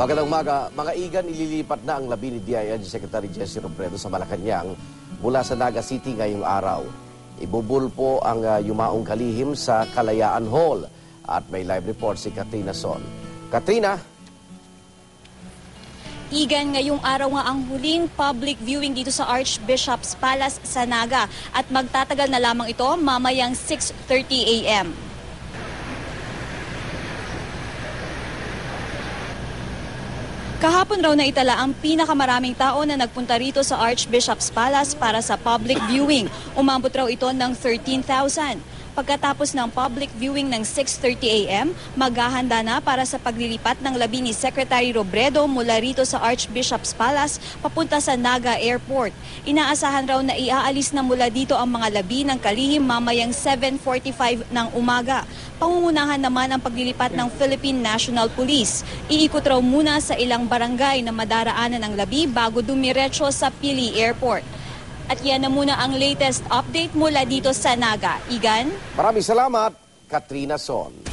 Magandang umaga, mga igan, ililipat na ang labi ni DILG Secretary Jesse Robredo sa Malacanang mula sa Naga City ngayong araw. Ibubulpo ang yumaong kalihim sa Kalayaan Hall at may live report si Katrina Son. Katrina? Igan, ngayong araw nga ang huling public viewing dito sa Archbishop's Palace sa Naga at magtatagal na lamang ito mamayang 6:30 a.m. Kahapon raw na itala ang pinakamaraming tao na nagpunta rito sa Archbishop's Palace para sa public viewing. Umabot raw ito ng 13,000. Pagkatapos ng public viewing ng 6:30 a.m., maghahanda na para sa paglilipat ng labi ni Secretary Robredo mula rito sa Archbishop's Palace papunta sa Naga Airport. Inaasahan raw na iaalis na mula dito ang mga labi ng kalihim mamayang 7:45 ng umaga. Pangungunahan naman ang paglilipat ng Philippine National Police. Iikot raw muna sa ilang barangay na madaraanan ng labi bago dumiretso sa Pili Airport. At yan na muna ang latest update mula dito sa Naga. Igan? Maraming salamat, Katrina Son.